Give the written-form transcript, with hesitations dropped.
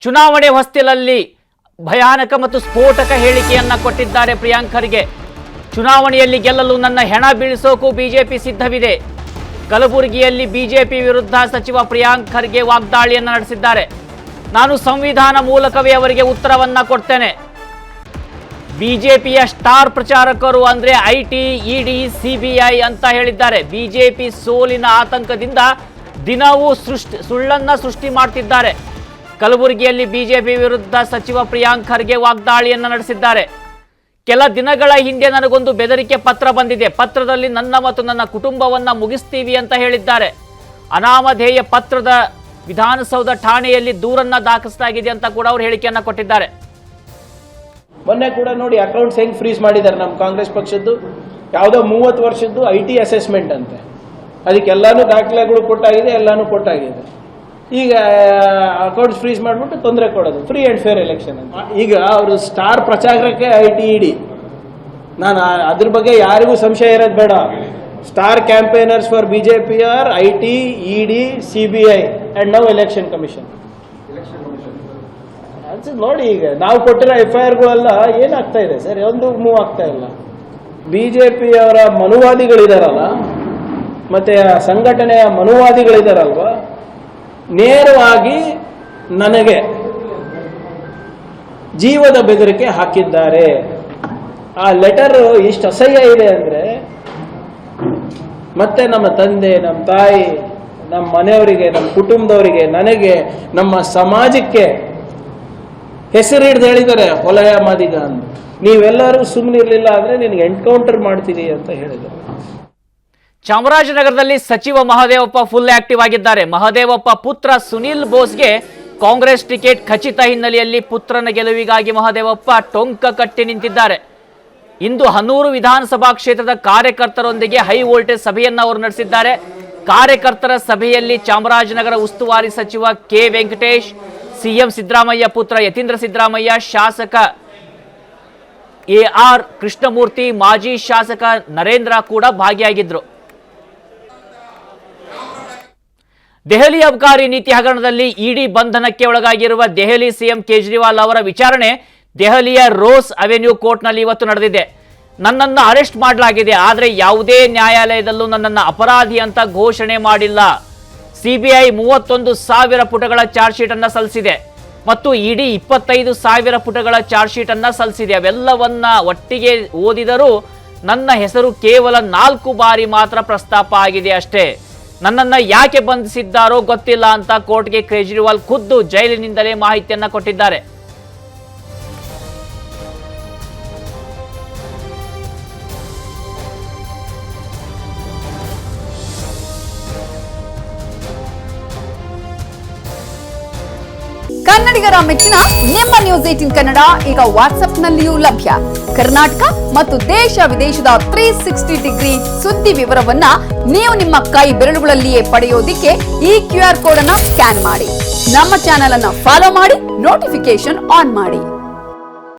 ಚುನಾವಣೆ ಹೊಸ್ತಿಲಲ್ಲಿ ಭಯಾನಕ ಮತ್ತು ಸ್ಫೋಟಕ ಹೇಳಿಕೆಯನ್ನ ಕೊಟ್ಟಿದ್ದಾರೆ ಪ್ರಿಯಾಂಕ್ ಖರ್ಗೆ. ಚುನಾವಣೆಯಲ್ಲಿ ಗೆಲ್ಲಲು ನನ್ನ ಹೆಣ ಬೀಳಿಸೋಕು ಬಿಜೆಪಿ ಸಿದ್ಧವಿದೆ. ಕಲಬುರಗಿಯಲ್ಲಿ ಬಿಜೆಪಿ ವಿರುದ್ಧ ಸಚಿವ ಪ್ರಿಯಾಂಕ್ ಖರ್ಗೆ ವಾಗ್ದಾಳಿಯನ್ನು ನಡೆಸಿದ್ದಾರೆ. ನಾನು ಸಂವಿಧಾನ ಮೂಲಕವೇ ಅವರಿಗೆ ಉತ್ತರವನ್ನ ಕೊಡ್ತೇನೆ. ಬಿಜೆಪಿಯ ಸ್ಟಾರ್ ಪ್ರಚಾರಕರು ಅಂದ್ರೆ ಐಟಿ, ಇಡಿ, ಸಿಬಿಐ ಅಂತ ಹೇಳಿದ್ದಾರೆ. ಬಿಜೆಪಿ ಸೋಲಿನ ಆತಂಕದಿಂದ ದಿನವೂ ಸುಳ್ಳನ್ನ ಸೃಷ್ಟಿ ಮಾಡ್ತಿದ್ದಾರೆ. ಕಲಬುರಗಿಯಲ್ಲಿ ಬಿಜೆಪಿ ವಿರುದ್ಧ ಸಚಿವ ಪ್ರಿಯಾಂಕ್ ಖರ್ಗೆ ವಾಗ್ದಾಳಿಯನ್ನು ನಡೆಸಿದ್ದಾರೆ. ಕೆಲ ದಿನಗಳ ಹಿಂದೆ ನನಗೊಂದು ಬೆದರಿಕೆ ಪತ್ರ ಬಂದಿದೆ. ಪತ್ರದಲ್ಲಿ ನನ್ನ ಮತ್ತು ನನ್ನ ಕುಟುಂಬವನ್ನ ಮುಗಿಸ್ತೀವಿ ಅಂತ ಹೇಳಿದ್ದಾರೆ. ಅನಾಮಧೇಯ ಪತ್ರದ ವಿಧಾನಸೌಧ ಠಾಣೆಯಲ್ಲಿ ದೂರನ್ನ ದಾಖಲಿಸಲಾಗಿದೆ ಅಂತ ಕೂಡ ಅವರು ಹೇಳಿಕೆಯನ್ನ ಕೊಟ್ಟಿದ್ದಾರೆ. ಮೊನ್ನೆ ಕೂಡ ನೋಡಿ ಅಕೌಂಟ್ಸ್ ಹೆಂಗ್ ಫ್ರೀಸ್ ಮಾಡಿದ್ದಾರೆ ನಮ್ಮ ಕಾಂಗ್ರೆಸ್ ಪಕ್ಷದ್ದು. ಯಾವುದೋ 30 ವರ್ಷದ್ದು ಐಟಿ ಅಸೆಸ್ಮೆಂಟ್ ಅಂತೆ, ಅದಕ್ಕೆಲ್ಲಾನು ದಾಖಲೆಗಳು ಕೊಟ್ಟಾಗಿದೆ, ಎಲ್ಲಾನು ಕೊಟ್ಟಾಗಿದೆ. ಈಗ ಅಕೌಂಟ್ಸ್ ಫ್ರೀಸ್ ಮಾಡಿಬಿಟ್ಟು ತೊಂದರೆ ಕೊಡೋದು, ಫ್ರೀ ಆ್ಯಂಡ್ ಫೇರ್ ಎಲೆಕ್ಷನ್ ಅಂತ. ಈಗ ಅವರು ಸ್ಟಾರ್ ಪ್ರಚಾರಕ್ಕೆ ಐಟಿ, ಇಡಿ, ನಾನು ಅದ್ರ ಬಗ್ಗೆ ಯಾರಿಗೂ ಸಂಶಯ ಇರೋದು ಬೇಡ. Star campaigners for BJP are IT, ED, CBI and now election commission. ನೋಡಿ, ಈಗ ನಾವು ಕೊಟ್ಟಿರೋ FIRಗಳೆಲ್ಲ ಏನಾಗ್ತಾ ಇದೆ ಸರ್, ಒಂದು ಮೂವ್ ಆಗ್ತಾ ಇಲ್ಲ. ಬಿಜೆಪಿಯವರ ಮನುವಾದಿಗಳಿದಾರಲ್ಲ, ಮತ್ತೆ ಸಂಘಟನೆಯ ಮನುವಾದಿಗಳಿದಾರಲ್ವ, ನೇರವಾಗಿ ನನಗೆ ಜೀವದ ಬೆದರಿಕೆ ಹಾಕಿದ್ದಾರೆ. ಆ ಲೆಟರ್ ಎಷ್ಟು ಅಸಹ್ಯ ಇದೆ ಅಂದ್ರೆ, ಮತ್ತೆ ನಮ್ಮ ತಂದೆ, ನಮ್ಮ ತಾಯಿ, ನಮ್ಮ ಮನೆಯವರಿಗೆ, ನಮ್ಮ ಕುಟುಂಬದವರಿಗೆ, ನನಗೆ, ನಮ್ಮ ಸಮಾಜಕ್ಕೆ ಹೆಸರು ಹಿಡಿದು ಹೇಳಿದ್ದಾರೆ ಹೊಲಯ ಮಾದಿಗ ಅಂತ. ನೀವೆಲ್ಲರೂ ಸುಮ್ಮನಿರ್ಲಿಲ್ಲ ಅಂದ್ರೆ ನಿನಗೆ ಎನ್ಕೌಂಟರ್ ಮಾಡ್ತೀರಿ ಅಂತ ಹೇಳಿದರು. ಚಾಮರಾಜನಗರದಲ್ಲಿ ಸಚಿವ ಮಹದೇವಪ್ಪ ಫುಲ್ ಆಕ್ಟಿವ್ ಆಗಿದ್ದಾರೆ. ಮಹದೇವಪ್ಪ ಪುತ್ರ ಸುನಿಲ್ ಬೋಸ್ಗೆ ಕಾಂಗ್ರೆಸ್ ಟಿಕೆಟ್ ಖಚಿತ ಹಿನ್ನೆಲೆಯಲ್ಲಿ ಪುತ್ರನ ಗೆಲುವಿಗಾಗಿ ಮಹದೇವಪ್ಪ ಟೊಂಕ ಕಟ್ಟಿ ನಿಂತಿದ್ದಾರೆ. ಇಂದು ಹನೂರು ವಿಧಾನಸಭಾ ಕ್ಷೇತ್ರದ ಕಾರ್ಯಕರ್ತರೊಂದಿಗೆ ಹೈ ವೋಲ್ಟೇಜ್ ಸಭೆಯನ್ನು ಅವರು ನಡೆಸಿದ್ದಾರೆ. ಕಾರ್ಯಕರ್ತರ ಸಭೆಯಲ್ಲಿ ಚಾಮರಾಜನಗರ ಉಸ್ತುವಾರಿ ಸಚಿವ ಕೆ ವೆಂಕಟೇಶ್, ಸಿಎಂ ಸಿದ್ದರಾಮಯ್ಯ ಪುತ್ರ ಯತೀಂದ್ರ ಸಿದ್ದರಾಮಯ್ಯ, ಶಾಸಕ AR ಕೃಷ್ಣಮೂರ್ತಿ, ಮಾಜಿ ಶಾಸಕ ನರೇಂದ್ರ ಕೂಡ ಭಾಗಿಯಾಗಿದ್ರು. ದೆಹಲಿ ಅಬಕಾರಿ ನೀತಿ ಹಗರಣದಲ್ಲಿ ಇಡಿ ಬಂಧನಕ್ಕೆ ಒಳಗಾಗಿರುವ ದೆಹಲಿ ಸಿಎಂ ಕೇಜ್ರಿವಾಲ್ ಅವರ ವಿಚಾರಣೆ ದೆಹಲಿಯ ರೋಸ್ ಅವೆನ್ಯೂ ಕೋರ್ಟ್ನಲ್ಲಿ ಇವತ್ತು ನಡೆದಿದೆ. ನನ್ನನ್ನು ಅರೆಸ್ಟ್ ಮಾಡಲಾಗಿದೆ, ಆದರೆ ಯಾವುದೇ ನ್ಯಾಯಾಲಯದಲ್ಲೂ ನನ್ನನ್ನು ಅಪರಾಧಿ ಅಂತ ಘೋಷಣೆ ಮಾಡಿಲ್ಲ. ಸಿಬಿಐ 31,000 ಪುಟಗಳ ಚಾರ್ಜ್ ಶೀಟ್ ಅನ್ನ ಸಲ್ಲಿಸಿದೆ ಮತ್ತು ಇಡಿ 25,000 ಪುಟಗಳ ಚಾರ್ಜ್ ಶೀಟ್ ಅನ್ನ ಸಲ್ಲಿಸಿದೆ. ಅವೆಲ್ಲವನ್ನ ಒಟ್ಟಿಗೆ ಓದಿದರೂ ನನ್ನ ಹೆಸರು ಕೇವಲ 4 ಬಾರಿ ಮಾತ್ರ ಪ್ರಸ್ತಾಪ ಆಗಿದೆ ಅಷ್ಟೇ. ನನ್ನನ್ನು ಯಾಕೆ ಬಂಧಿಸಿದ್ದಾರೋ ಗೊತ್ತಿಲ್ಲ ಅಂತ ಕೋರ್ಟ್ಗೆ ಕೇಜ್ರಿವಾಲ್ ಖುದ್ದು ಜೈಲಿನಿಂದಲೇ ಮಾಹಿತಿಯನ್ನ ಕೊಟ್ಟಿದ್ದಾರೆ. ಕನ್ನಡಿಗರ ಮೆಚ್ಚಿನ ನಿಮ್ಮ ನ್ಯೂಸ್ 18 ಕನ್ನಡ ಈಗ ವಾಟ್ಸ್ಆಪ್ನಲ್ಲಿಯೂ ಲಭ್ಯ. ಕರ್ನಾಟಕ ಮತ್ತು ದೇಶ ವಿದೇಶದ 360 ಡಿಗ್ರಿ ಸುದ್ದಿ ವಿವರವನ್ನ ನೀವು ನಿಮ್ಮ ಕೈ ಬೆರಳುಗಳಲ್ಲಿಯೇ ಪಡೆಯೋದಿಕ್ಕೆ ಈ QR ಕೋಡ್ ಅನ್ನ ಸ್ಕ್ಯಾನ್ ಮಾಡಿ. ನಮ್ಮ ಚಾನೆಲ್ ಅನ್ನ ಫಾಲೋ ಮಾಡಿ, ನೋಟಿಫಿಕೇಶನ್ ಆನ್ ಮಾಡಿ.